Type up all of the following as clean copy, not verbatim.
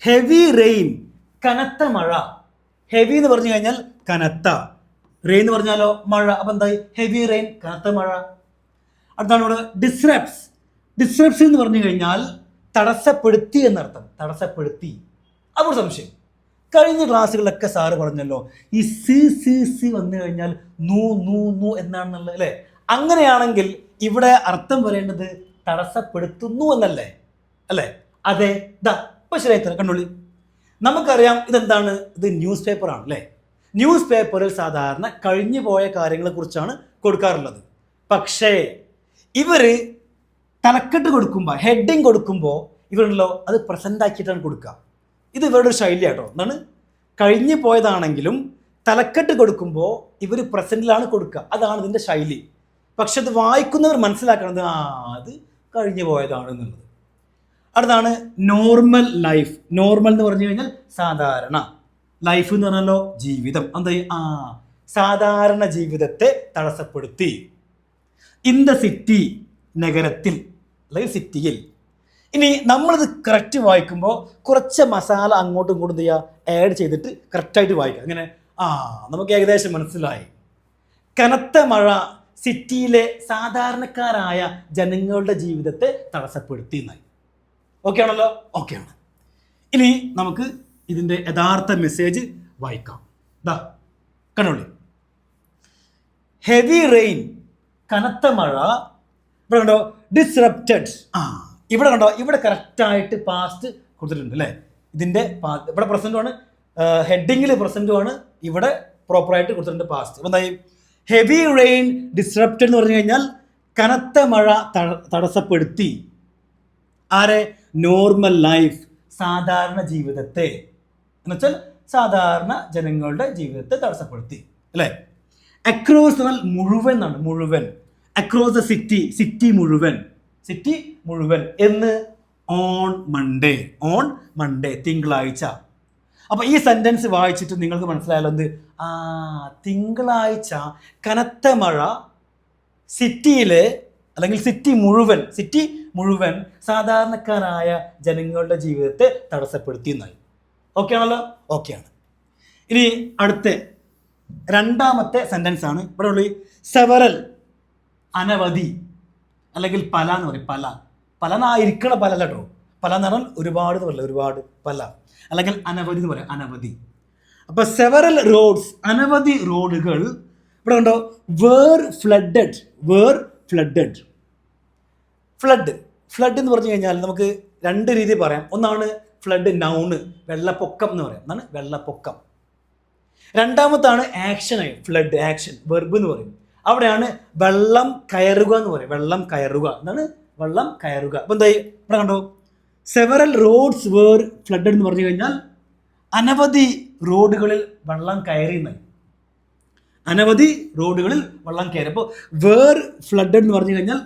Heavy rain, കനത്ത മഴ. Heavy എന്ന് പറഞ്ഞു കഴിഞ്ഞാൽ കനത്ത, റെയിൻ എന്ന് പറഞ്ഞാലോ മഴ. അപ്പൊ എന്തായി? ഹെവി റെയിൻ, കനത്ത മഴ. അടുത്താണ് ഇവിടെ ഡിസ്റപ്റ്റ്സ്. ഡിസ്റപ്റ്റ്സ് എന്ന് പറഞ്ഞു കഴിഞ്ഞാൽ തടസ്സപ്പെടുത്തി എന്നർത്ഥം. തടസ്സപ്പെടുത്തി. അപ്പോൾ സംശയം, കഴിഞ്ഞ ക്ലാസ്സുകളിലൊക്കെ സാറ് പറഞ്ഞല്ലോ ഈ സി വന്നു കഴിഞ്ഞാൽ നൂ എന്നാണെന്നുള്ളത് അല്ലേ? അങ്ങനെയാണെങ്കിൽ ഇവിടെ അർത്ഥം വരേണ്ടത് തടസ്സപ്പെടുത്തുന്നു എന്നല്ലേ? അല്ലേ? അതെ. ഇപ്പൊ ശരിയായി കണ്ടോളി. നമുക്കറിയാം ഇതെന്താണ്? ഇത് ന്യൂസ് പേപ്പറാണ് അല്ലേ? ന്യൂസ് പേപ്പറിൽ സാധാരണ കഴിഞ്ഞു പോയ കാര്യങ്ങളെ കുറിച്ചാണ് കൊടുക്കാറുള്ളത്. പക്ഷേ ഇവര് തലക്കെട്ട് കൊടുക്കുമ്പോൾ, ഹെഡിങ് കൊടുക്കുമ്പോൾ ഇവരുണ്ടല്ലോ അത് പ്രസന്റ് ആക്കിയിട്ടാണ് കൊടുക്കുക. ഇത് ഇവരുടെ ഒരു ശൈലിയാട്ടോ. എന്താണ്? കഴിഞ്ഞു പോയതാണെങ്കിലും തലക്കെട്ട് കൊടുക്കുമ്പോൾ ഇവർ പ്രസന്റിലാണ് കൊടുക്കുക. അതാണ് ഇതിൻ്റെ ശൈലി. പക്ഷെ അത് വായിക്കുന്നവർ മനസ്സിലാക്കണത് അത് കഴിഞ്ഞു പോയതാണ് എന്നുള്ളത്. അടുത്താണ് നോർമൽ ലൈഫ്. നോർമൽ എന്ന് പറഞ്ഞു കഴിഞ്ഞാൽ സാധാരണ. ലൈഫ് എന്ന് പറഞ്ഞാലോ ജീവിതം. എന്താ? സാധാരണ ജീവിതത്തെ തടസ്സപ്പെടുത്തി. ഇൻ ദ സിറ്റി, നഗരത്തിൽ അല്ലെങ്കിൽ സിറ്റിയിൽ. ഇനി നമ്മളിത് കറക്റ്റ് വായിക്കുമ്പോൾ കുറച്ച് മസാല അങ്ങോട്ടും ഇങ്ങോട്ടും എന്ത് ചെയ്യുക? ആഡ് ചെയ്തിട്ട് കറക്റ്റായിട്ട് വായിക്കുക. അങ്ങനെ നമുക്ക് ഏകദേശം മനസ്സിലായി. കനത്ത മഴ സിറ്റിയിലെ സാധാരണക്കാരായ ജനങ്ങളുടെ ജീവിതത്തെ തടസ്സപ്പെടുത്തി എന്നായി. ഓക്കെ ആണല്ലോ? ഓക്കെ ആണ്. ഇനി നമുക്ക് ഇതിൻ്റെ യഥാർത്ഥ മെസ്സേജ് വായിക്കാം. കണ്ടോളി. ഹെവി റെയിൻ, കനത്ത മഴ. ഇവിടെ കണ്ടോ? ഡിസ്റപ്റ്റഡ്. ഇവിടെ കണ്ടോ? ഇവിടെ കറക്റ്റായിട്ട് പാസ്റ്റ് കൊടുത്തിട്ടുണ്ട് അല്ലേ? ഇതിൻ്റെ ഇവിടെ പ്രസൻറ്റുമാണ്, ഹെഡിങ്ങിൽ പ്രസൻറ്റുമാണ്, ഇവിടെ പ്രോപ്പറായിട്ട് കൊടുത്തിട്ടുണ്ട് പാസ്റ്റ്. അപ്പം എന്തായി? ഹെവി റെയിൻ ഡിസ്റപ്റ്റഡ് എന്ന് പറഞ്ഞു കഴിഞ്ഞാൽ കനത്ത മഴ തടസ്സപ്പെടുത്തി. ആരെ? നോർമൽ ലൈഫ്, സാധാരണ ജീവിതത്തെ. എന്നുവെച്ചാൽ സാധാരണ ജനങ്ങളുടെ ജീവിതത്തെ തടസ്സപ്പെടുത്തി അല്ലേ? അക്രോസ് എന്നാൽ മുഴുവൻ എന്നാണ്. മുഴുവൻ. അക്രോസ് ദ സിറ്റി, സിറ്റി മുഴുവൻ. സിറ്റി മുഴുവൻ എന്ന്. On Monday. ഓൺ മൺഡേ, തിങ്കളാഴ്ച. അപ്പൊ ഈ സെന്റൻസ് വായിച്ചിട്ട് നിങ്ങൾക്ക് മനസ്സിലായല്ലോ എന്ത്? തിങ്കളാഴ്ച കനത്ത മഴ സിറ്റിയിലെ അല്ലെങ്കിൽ സിറ്റി മുഴുവൻ സാധാരണക്കാരായ ജനങ്ങളുടെ ജീവിതത്തെ തടസ്സപ്പെടുത്തി എന്നായി. ഓക്കെ ആണല്ലോ? ഓക്കെയാണ്. ഇനി അടുത്ത രണ്ടാമത്തെ സെന്റൻസ് ആണ്. ഇവിടെ ഉള്ള സെവറൽ, അനവധി അല്ലെങ്കിൽ പല എന്ന് പറയും. പല ഇരിക്കണ പല കേട്ടോ. പല എന്ന് പറഞ്ഞാൽ ഒരുപാട് എന്ന് പറയില്ല, ഒരുപാട് പല. അല്ലെങ്കിൽ അനവധി എന്ന് പറയാം, അനവധി. അപ്പൊ സെവറൽ റോഡ്സ്, അനവധി റോഡുകൾ. ഇവിടെ കണ്ടോ? Where flooded. ഫ്ലഡ് എന്ന് പറഞ്ഞു കഴിഞ്ഞാൽ നമുക്ക് രണ്ട് രീതി പറയാം. ഒന്നാണ് ഫ്ലഡ് നൗണ്, വെള്ളപ്പൊക്കം എന്ന് പറയാം. എന്നാണ് വെള്ളപ്പൊക്കം. രണ്ടാമത്താണ് ആക്ഷനായി, ഫ്ലഡ് ആക്ഷൻ, വെർബ് എന്ന് പറയും. അവിടെയാണ് വെള്ളം കയറുക എന്ന് പറയും. വെള്ളം കയറുക എന്നാണ് വെള്ളം കയറുക. അപ്പം എന്തായി? ഇവിടെ കണ്ടോ? സെവറൽ റോഡ്സ് വേർ ഫ്ലഡഡ് എന്ന് പറഞ്ഞു കഴിഞ്ഞാൽ അനവധി റോഡുകളിൽ വെള്ളം കയറി എന്നായി. അനവധി റോഡുകളിൽ വെള്ളം കയറി. അപ്പോൾ വേർ ഫ്ലഡഡ് എന്ന് പറഞ്ഞു കഴിഞ്ഞാൽ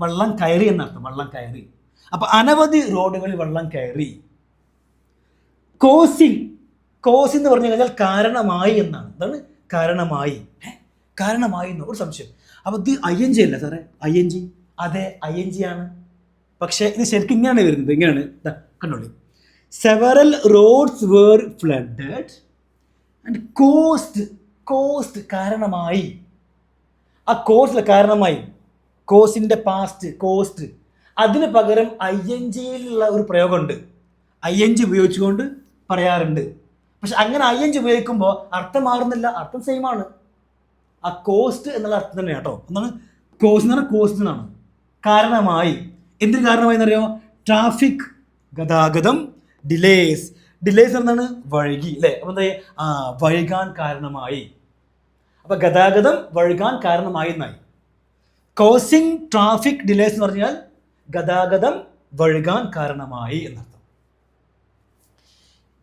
വെള്ളം കയറി എന്നർത്ഥം. വെള്ളം കയറി. അപ്പൊ അനവധി റോഡുകളിൽ വെള്ളം കയറി. കോസിങ് എന്ന് പറഞ്ഞു കഴിഞ്ഞാൽ കാരണമായി എന്നാണ്. എന്താണ്? കാരണമായി എന്നോ ഒരു സംശയം. അപ്പൊ ഇത് ING അല്ല സാറേ? ING. അതെ, ING ആണ്. പക്ഷെ ഇത് ശരിക്കും ഇങ്ങനെയാണ് വരുന്നത്. ഇങ്ങനെയാണ്. കണ്ടോളി. Several roads were flooded and caused കാരണമായി. ആ കോസ്റ്റിലെ കാരണമായി, കോസിന്റെ പാസ്റ്റ് കോസ്റ്റ്. അതിന് പകരം INGയിലുള്ള ഒരു പ്രയോഗമുണ്ട്. ING ഉപയോഗിച്ചുകൊണ്ട് പറയാറുണ്ട്. പക്ഷെ അങ്ങനെ ING ഉപയോഗിക്കുമ്പോൾ അർത്ഥം മാറുന്നില്ല, അർത്ഥം സെയിം ആണ്. ആ കോസ്റ്റ് എന്നുള്ള അർത്ഥം തന്നെയാണ് കേട്ടോ. എന്താണ് കോസ്റ്റ് എന്ന് പറഞ്ഞാൽ? കോസ്റ്റ് എന്നാണ്. കാരണമായി. എന്തിന് കാരണമായി എന്നറിയോ? ട്രാഫിക്, ഗതാഗതം, ഡിലേസ് എന്താണ്? വഴുകി അല്ലേ? അപ്പൊ എന്താ? വൈകാൻ കാരണമായി. അപ്പൊ ഗതാഗതം വഴുകാൻ കാരണമായി എന്നായി. കോസിങ് ട്രാഫിക് ഡിലേസ് എന്ന് പറഞ്ഞാൽ ഗതാഗതം വഴുകാൻ കാരണമായി എന്നർത്ഥം.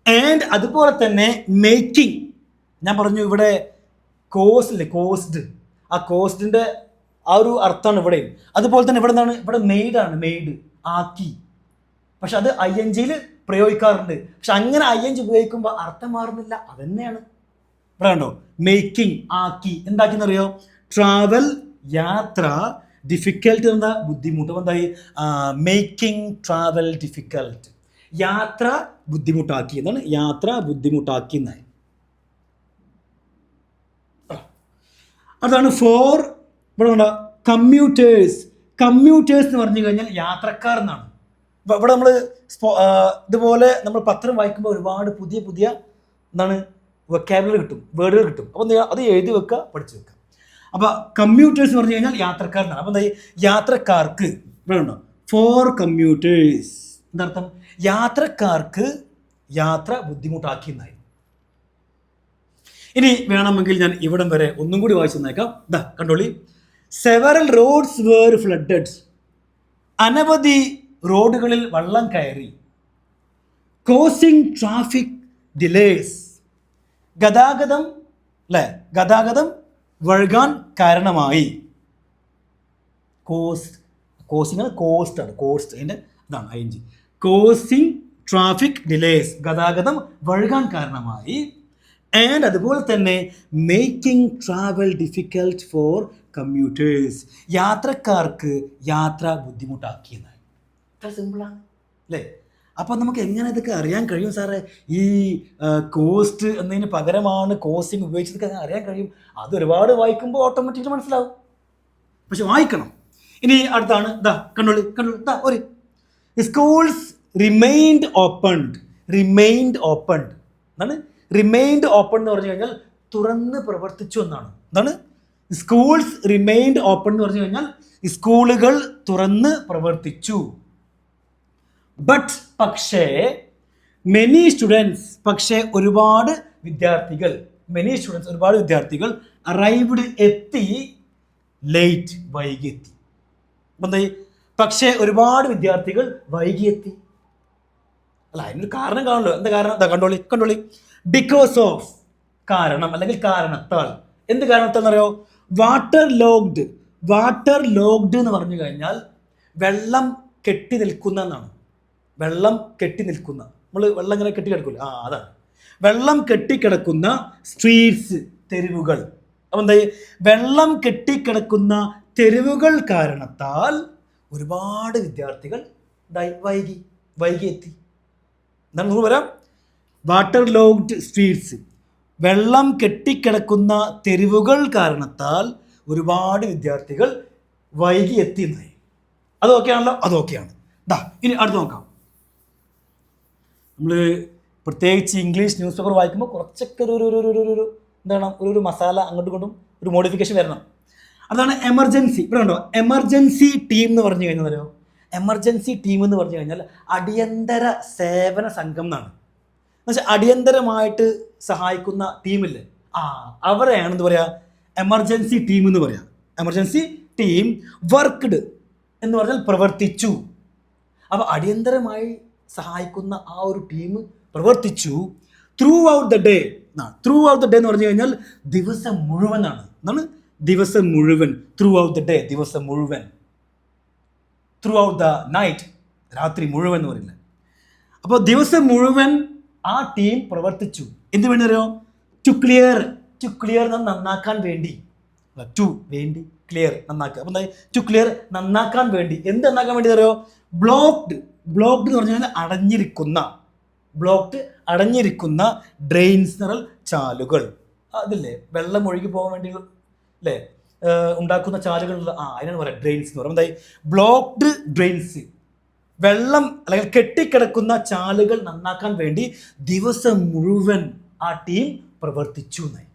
ആൻഡ് അതുപോലെ തന്നെ മേക്കിംഗ്. ഞാൻ പറഞ്ഞു ഇവിടെ കോസ്റ്റ്. ആ കോസ്റ്റിന്റെ ആ ഒരു അർത്ഥമാണ് ഇവിടെ. അതുപോലെ തന്നെ ഇവിടെ എന്താണ്? ഇവിടെ മെയ്ഡ് ആക്കി. പക്ഷെ അത് INGയിൽ പ്രയോഗിക്കാറുണ്ട്. പക്ഷെ അങ്ങനെ ING ഉപയോഗിക്കുമ്പോൾ അർത്ഥം മാറുന്നില്ല. അതന്നെയാണ് ഇവിടെ കണ്ടോ? മേക്കിംഗ്, ആക്കി. എന്താക്കിയെന്നറിയോ? ട്രാവൽ, യാത്ര, ഡിഫിക്കൽട്ട് എന്താ? ബുദ്ധിമുട്ട്. എന്തായി? Making travel difficult. യാത്ര ബുദ്ധിമുട്ടാക്കി എന്നാണ്, യാത്ര ബുദ്ധിമുട്ടാക്കി എന്നായി. അതാണ് ഫോർ. ഇവിടെ കമ്മ്യൂട്ടേഴ്സ്. കമ്മ്യൂട്ടേഴ്സ് എന്ന് പറഞ്ഞു കഴിഞ്ഞാൽ യാത്രക്കാർ എന്നാണ്. ഇവിടെ നമ്മൾ ഇതുപോലെ നമ്മൾ പത്രം വായിക്കുമ്പോൾ ഒരുപാട് പുതിയ പുതിയ എന്താണ് വൊക്കാബുലറി കിട്ടും, വേർഡുകൾ കിട്ടും. അപ്പോൾ എന്താ അത് എഴുതി വെക്കുക, പഠിച്ചു വെക്കുക. അപ്പോൾ കമ്മ്യൂട്ടേഴ്സ് എന്ന് പറഞ്ഞു കഴിഞ്ഞാൽ യാത്രക്കാർ എന്നാണ്. അപ്പോൾ എന്താ യാത്രക്കാർക്ക് ഇവിടെ ഉണ്ടോ ഫോർ കമ്മ്യൂട്ടേഴ്സ്. എന്താർത്ഥം? യാത്രക്കാർക്ക് യാത്ര ബുദ്ധിമുട്ടാക്കി എന്നായി. ഇനി വേണമെങ്കിൽ ഞാൻ ഇവിടം വരെ ഒന്നും കൂടി വായിച്ചു തന്നേക്കാം. ഇതാ കണ്ടോളി. Several roads were flooded. അനവധി റോഡുകളിൽ വെള്ളം കയറി. Causing traffic delays. ഗതാഗതം ഗതാഗതം വഴുകാൻ കാരണമായി. കോസിംഗ് കോസ്റ്റ് ആണ്, കോസ്റ്റ് അതിൻ്റെ ഇതാണ് ING. കോസിംഗ് ട്രാഫിക് ഡിലേസ്, ഗതാഗതം വഴുകാൻ കാരണമായി. ആൻഡ് അതുപോലെ തന്നെ making travel difficult for commuters, യാത്രക്കാർക്ക് യാത്ര ബുദ്ധിമുട്ടാക്കിയെന്നായി. ഇത്ര സിമ്പിളാണ് അല്ലേ? അപ്പോൾ നമുക്ക് എങ്ങനെ ഇതൊക്കെ അറിയാൻ കഴിയും സാറേ? ഈ കോസ്റ്റ് എന്നതിന് പകരമാണ് കോസിംഗ് ഉപയോഗിച്ചതൊക്കെ അറിയാൻ കഴിയും. അത് ഒരുപാട് വായിക്കുമ്പോൾ ഓട്ടോമാറ്റിക്കലി മനസ്സിലാവും, പക്ഷെ വായിക്കണം. ഇനി അടുത്താണ് കണ്ടോളി ഒരു schools remained opened. Remained opened എന്താണ്? റിമെയിൻഡ് ഓപ്പൺ എന്ന് പറഞ്ഞു കഴിഞ്ഞാൽ തുറന്ന് പ്രവർത്തിച്ചു എന്നാണ്. എന്താണ്? സ്കൂൾസ് റിമെയിൻഡ് ഓപ്പൺ എന്ന് പറഞ്ഞു കഴിഞ്ഞാൽ സ്കൂളുകൾ തുറന്ന് പ്രവർത്തിച്ചു. ബട്ട് പക്ഷേ മെനി സ്റ്റുഡൻസ്, പക്ഷേ ഒരുപാട് വിദ്യാർത്ഥികൾ, മെനി സ്റ്റുഡൻസ് ഒരുപാട് വിദ്യാർത്ഥികൾ അറൈവ്ഡ് എത്തി ലേറ്റ്, വൈകിയെത്തി. അപ്പം എന്തായി? പക്ഷേ ഒരുപാട് വിദ്യാർത്ഥികൾ വൈകിയെത്തി. അല്ല, അതിനൊരു കാരണം കാണുമല്ലോ. എന്താ കാരണം? കണ്ടോളി. ബിക്കോസ് ഓഫ്, കാരണം അല്ലെങ്കിൽ കാരണത്താൽ. എന്ത് കാരണത്താൽ എന്നറിയോ? Water logged. വാട്ടർ ലോഗ്ഡ് എന്ന് പറഞ്ഞു കഴിഞ്ഞാൽ വെള്ളം കെട്ടി നിൽക്കുന്ന എന്നാണ്. വെള്ളം കെട്ടി നിൽക്കുന്ന, നമ്മൾ വെള്ളം ഇങ്ങനെ കെട്ടി കിടക്കില്ല, അതാണ് വെള്ളം കെട്ടിക്കിടക്കുന്ന സ്ട്രീറ്റ്സ്, തെരുവുകൾ. അപ്പം എന്തായി? വെള്ളം കെട്ടിക്കിടക്കുന്ന തെരുവുകൾ കാരണത്താൽ ഒരുപാട് വിദ്യാർത്ഥികൾ വൈകി എത്തി. എന്താണ് നമുക്ക് പറയാം? വാട്ടർ ലോഗ്ഡ് സ്ട്രീറ്റ്സ്, വെള്ളം കെട്ടിക്കിടക്കുന്ന തെരുവുകൾ കാരണത്താൽ ഒരുപാട് വിദ്യാർത്ഥികൾ വൈകി എത്തി എന്നായി. അതൊക്കെയാണല്ലോ, അതൊക്കെയാണ്. ഇനി അടുത്ത് നോക്കാം. നമ്മൾ പ്രത്യേകിച്ച് ഇംഗ്ലീഷ് ന്യൂസ് പേപ്പർ വായിക്കുമ്പോൾ കുറച്ചൊക്കെ ഒരു മസാല അങ്ങോട്ടും ഇങ്ങോട്ടും ഒരു മോഡിഫിക്കേഷൻ വരണം. അതാണ് എമർജൻസി. ഇവിടെ ഉണ്ടോ എമർജൻസി ടീം എന്ന് പറഞ്ഞു കഴിഞ്ഞാൽ അറിയോ? എമർജൻസി ടീം എന്ന് പറഞ്ഞു കഴിഞ്ഞാൽ അടിയന്തര സേവന സംഘം എന്നാണ്. എന്നുവെച്ചാൽ അടിയന്തരമായിട്ട് സഹായിക്കുന്ന ടീമില്ലേ, അവരെയാണ് എന്ത് പറയുക? എമർജൻസി ടീം എന്ന് പറയാം. എമർജൻസി ടീം വർക്ക്ഡ് എന്ന് പറഞ്ഞാൽ പ്രവർത്തിച്ചു. അപ്പോൾ അടിയന്തരമായി സഹായിക്കുന്ന ആ ഒരു ടീം പ്രവർത്തിച്ചു. ത്രൂ ഔട്ട് ദ ഡേ എന്നാണ്. ത്രൂ ഔട്ട് ദ ഡേ എന്ന് പറഞ്ഞു കഴിഞ്ഞാൽ ദിവസം മുഴുവനാണ്. എന്താണ്? ദിവസം മുഴുവൻ. ത്രൂ ഔട്ട് ദ ഡേ, ദിവസം മുഴുവൻ. ത്രൂ ഔട്ട് ദ നൈറ്റ്, രാത്രി മുഴുവൻ എന്ന് പറയുന്നത്. അപ്പോൾ ദിവസം മുഴുവൻ ആ ടീം പ്രവർത്തിച്ചു. എന്ത് വേണ്ടി അറിയോ? To clear. ടു ക്ലിയർ നന്നാക്കാൻ വേണ്ടി. ടു വേണ്ടി, ക്ലിയർ നന്നാക്കുക. അപ്പം എന്താ? ടു ക്ലിയർ നന്നാക്കാൻ വേണ്ടി. എന്ത് നന്നാക്കാൻ വേണ്ടി അറിയോ? ബ്ലോക്ക്ഡ്. ബ്ലോക്ക്ഡ് എന്ന് പറഞ്ഞു കഴിഞ്ഞാൽ അടഞ്ഞിരിക്കുന്ന, ബ്ലോക്ക്ഡ് അടഞ്ഞിരിക്കുന്ന ഡ്രെയിൻസ് എന്ന് പറഞ്ഞാൽ ചാലുകൾ. അതില്ലേ വെള്ളം ഒഴുകി പോകാൻ വേണ്ടി അല്ലേ ഉണ്ടാക്കുന്ന ചാലുകൾ, അതിനാണ് പറയുക ഡ്രെയിൻസ് എന്ന് പറയുന്നത്. എന്തായി? ബ്ലോക്ക്ഡ് ഡ്രെയിൻസ്, വെള്ളം അല്ലെങ്കിൽ കെട്ടിക്കിടക്കുന്ന ചാലുകൾ നന്നാക്കാൻ വേണ്ടി ദിവസം മുഴുവൻ ആ ടീം പ്രവർത്തിച്ചു എന്നായി.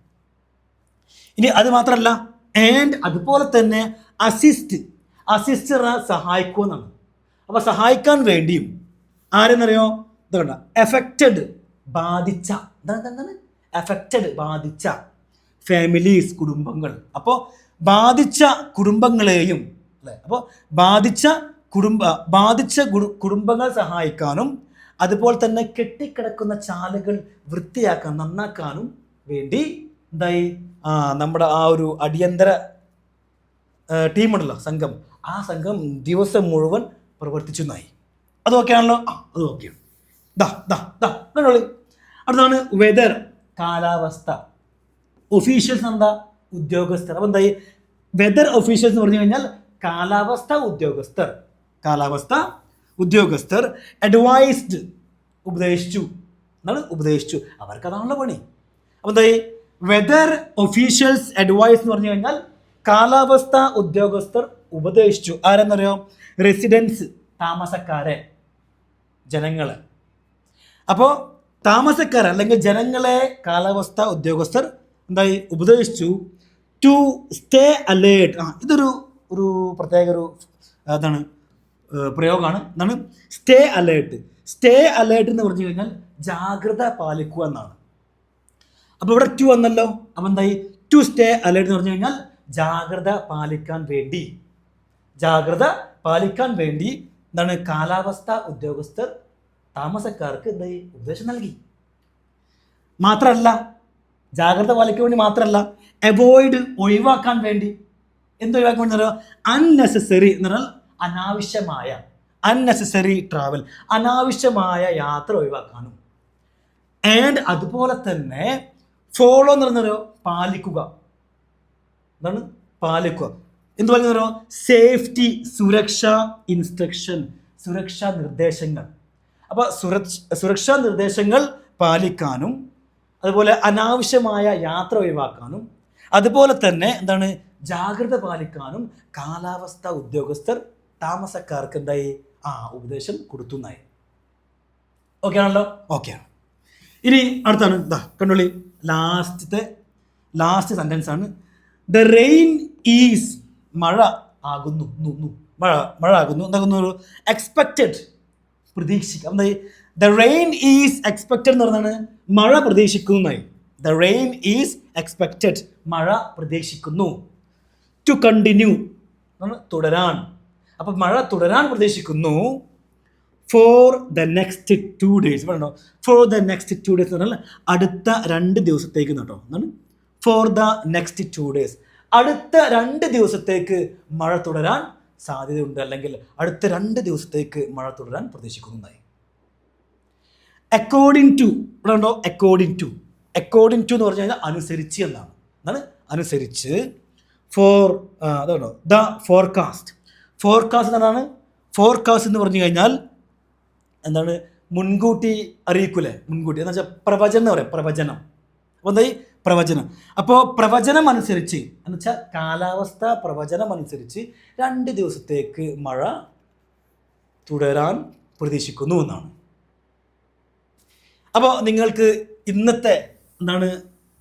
ഇനി അത് മാത്രമല്ല, ആൻഡ് അതുപോലെ തന്നെ അസിസ്റ്റ്. അസിസ്റ്റ് സഹായിക്കുക എന്നാണ്. അപ്പോൾ സഹായിക്കാൻ വേണ്ടിയും ആരെന്നറിയോ? ഇതുകൊണ്ട് എഫക്റ്റഡ്, ബാധിച്ച. എന്താണ്? എഫക്റ്റഡ്, ബാധിച്ച ഫാമിലീസ്, കുടുംബങ്ങൾ. അപ്പോൾ ബാധിച്ച കുടുംബങ്ങളെയും അല്ലേ, അപ്പോൾ ബാധിച്ച കുടുംബങ്ങൾ സഹായിക്കാനും അതുപോലെ തന്നെ കെട്ടിക്കിടക്കുന്ന ചാലുകൾ വൃത്തിയാക്കാൻ, നന്നാക്കാനും വേണ്ടി എന്തായി? നമ്മുടെ ആ ഒരു അടിയന്തര ടീമുണ്ടല്ലോ, സംഘം, ആ സംഘം ദിവസം മുഴുവൻ പ്രവർത്തിച്ചു എന്നായി. അതൊക്കെയാണല്ലോ, അതൊക്കെയാണ്. കണ്ടോളി. അടുത്താണ് വെതർ, കാലാവസ്ഥ. ഒഫീഷ്യൽസ് എന്താ? ഉദ്യോഗസ്ഥർ. അപ്പം എന്തായി? വെതർ ഒഫീഷ്യൽസ് എന്ന് പറഞ്ഞു കഴിഞ്ഞാൽ കാലാവസ്ഥ ഉദ്യോഗസ്ഥർ. കാലാവസ്ഥ ഉദ്യോഗസ്ഥർ. അഡ്വൈസ്ഡ് ഉപദേശിച്ചു എന്നാണ്, ഉപദേശിച്ചു. അവർക്ക് അതാണല്ലോ പണി. അപ്പോൾ എന്തായി, വെദർ ഒഫീഷ്യൽസ് അഡ്വൈസ് എന്ന് പറഞ്ഞു കഴിഞ്ഞാൽ കാലാവസ്ഥാ ഉദ്യോഗസ്ഥർ ഉപദേശിച്ചു. ആരെന്നറിയോ? റെസിഡൻസ്, താമസക്കാരെ, ജനങ്ങളെ. അപ്പോൾ താമസക്കാരെ അല്ലെങ്കിൽ ജനങ്ങളെ കാലാവസ്ഥാ ഉദ്യോഗസ്ഥർ എന്തായി ഉപദേശിച്ചു ടു സ്റ്റേ അലേർട്ട്. ഇതൊരു പ്രത്യേക അതാണ് പ്രയോഗമാണ്. എന്താണ് സ്റ്റേ അലേർട്ട്? സ്റ്റേ അലേർട്ട് എന്ന് പറഞ്ഞു കഴിഞ്ഞാൽ ജാഗ്രത പാലിക്കുക എന്നാണ്. അപ്പോൾ ഇവിടെ ടു വന്നല്ലോ. അപ്പോൾ എന്തായി, ടു സ്റ്റേ അലേർട്ട് എന്ന് പറഞ്ഞു കഴിഞ്ഞാൽ ജാഗ്രത പാലിക്കാൻ വേണ്ടി എന്താണ് കാലാവസ്ഥാ ഉദ്യോഗസ്ഥർ താമസക്കാർക്ക് എന്തായി ഉപദേശം നൽകി. മാത്രമല്ല, ജാഗ്രത പാലിക്കാൻ വേണ്ടി മാത്രമല്ല, അവോയ്ഡ് ഒഴിവാക്കാൻ വേണ്ടി. ഒഴിവാക്കാൻ വേണ്ടി പറയുക? അൺനെസസറി എന്ന് പറഞ്ഞാൽ അനാവശ്യമായ, അൺനെസസറി ട്രാവൽ, അനാവശ്യമായ യാത്ര ഒഴിവാക്കാനും. ആൻഡ് അതുപോലെ തന്നെ ഫോളോ എന്ന് പറയുന്നത് പാലിക്കുക. എന്താണ് പാലിക്കുക? എന്ത് പറയുന്നോ? സേഫ്റ്റി, സുരക്ഷാ ഇൻസ്ട്രക്ഷൻ, സുരക്ഷാ നിർദ്ദേശങ്ങൾ. അപ്പോൾ സുരക്ഷാ നിർദ്ദേശങ്ങൾ പാലിക്കാനും, അതുപോലെ അനാവശ്യമായ യാത്ര ഒഴിവാക്കാനും, അതുപോലെ തന്നെ എന്താണ് ജാഗ്രത പാലിക്കാനും കാലാവസ്ഥാ ഉദ്യോഗസ്ഥർ താമസക്കാർക്ക് എന്തായി ഉപദേശം കൊടുത്തുന്നായി. ഓക്കെ ആണല്ലോ? ഓക്കെ ആണ്. ഇനി അടുത്താണ് കണ്ടോളി, ലാസ്റ്റ് സെന്റൻസ് ആണ്. ദ റെയിൻ ഈസ്, മഴ ആകുന്നു, മഴ ആകുന്നു. എന്താകുന്നു? എക്സ്പെക്റ്റഡ്, പ്രതീക്ഷിക്കാം. എന്തായി? ദ റെയിൻ ഈസ് എക്സ്പെക്റ്റഡ് എന്ന് പറഞ്ഞാണ് മഴ പ്രതീക്ഷിക്കുന്നതായി. ദ റെയിൻ ഈസ് എക്സ്പെക്റ്റഡ്, മഴ പ്രതീക്ഷിക്കുന്നു. ടു കണ്ടിന്യൂ, തുടരാൻ. അപ്പം മഴ തുടരാൻ പ്രതീക്ഷിക്കുന്നു. For the next 2 days. പറഞ്ഞോ, ഫോർ ദ നെക്സ്റ്റ് 2 days എന്ന് പറഞ്ഞാൽ അടുത്ത 2 ദിവസത്തേക്ക് കേട്ടോ. എന്താണ് ഫോർ ദ നെക്സ്റ്റ് 2 days? അടുത്ത 2 ദിവസത്തേക്ക് മഴ തുടരാൻ സാധ്യതയുണ്ട്, അല്ലെങ്കിൽ അടുത്ത 2 ദിവസത്തേക്ക് മഴ തുടരാൻ പ്രതീക്ഷിക്കുന്നതായി. അക്കോർഡിംഗ് ടു, ഇവിടെ ഉണ്ടോ? അക്കോർഡിംഗ് ടു എന്ന് പറഞ്ഞു കഴിഞ്ഞാൽ അനുസരിച്ച് എന്നാണ്. എന്താണ് അനുസരിച്ച്? അതുകൊണ്ടോ ദ ഫോർകാസ്റ്റ് എന്നാണ്. ഫോർകാസ്റ്റ് എന്ന് പറഞ്ഞു കഴിഞ്ഞാൽ എന്താണ്? മുൻകൂട്ടി അറിയിക്കൂലേ? മുൻകൂട്ടി എന്ന് വെച്ചാൽ പ്രവചനം എന്ന് പറയാം, പ്രവചനം. അപ്പോൾ എന്തായി? പ്രവചനം. അപ്പോൾ പ്രവചനം അനുസരിച്ച് എന്ന് വെച്ചാൽ കാലാവസ്ഥ പ്രവചനം അനുസരിച്ച് 2 ദിവസത്തേക്ക് മഴ തുടരാൻ പ്രതീക്ഷിക്കുന്നു എന്നാണ്. അപ്പോൾ നിങ്ങൾക്ക് ഇന്നത്തെ എന്താണ്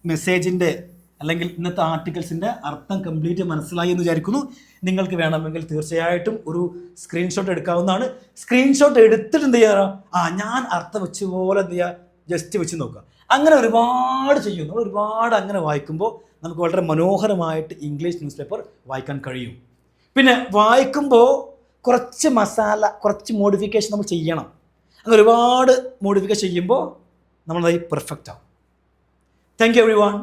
മെസ്സേജിൻ്റെ അല്ലെങ്കിൽ ഇന്നത്തെ ആർട്ടിക്കിൾസിൻ്റെ അർത്ഥം കംപ്ലീറ്റ് മനസ്സിലായി എന്ന് വിചാരിക്കുന്നു. നിങ്ങൾക്ക് വേണമെങ്കിൽ തീർച്ചയായിട്ടും ഒരു സ്ക്രീൻഷോട്ട് എടുക്കാവുന്നതാണ്. സ്ക്രീൻഷോട്ട് എടുത്തിട്ട് എന്ത് ചെയ്യാറോ? ഞാൻ അർത്ഥം വെച്ച പോലെ എന്ത് ചെയ്യുക, ജസ്റ്റ് വെച്ച് നോക്കുക. അങ്ങനെ ഒരുപാട് ചെയ്യുന്നു. ഒരുപാട് അങ്ങനെ വായിക്കുമ്പോൾ നമുക്ക് വളരെ മനോഹരമായിട്ട് ഇംഗ്ലീഷ് ന്യൂസ് പേപ്പർ വായിക്കാൻ കഴിയും. പിന്നെ വായിക്കുമ്പോൾ കുറച്ച് മോഡിഫിക്കേഷൻ നമ്മൾ ചെയ്യണം. അങ്ങനെ ഒരുപാട് മോഡിഫിക്കേഷൻ ചെയ്യുമ്പോൾ നമ്മളതായി പെർഫെക്റ്റ് ആവും. Thank you everyone.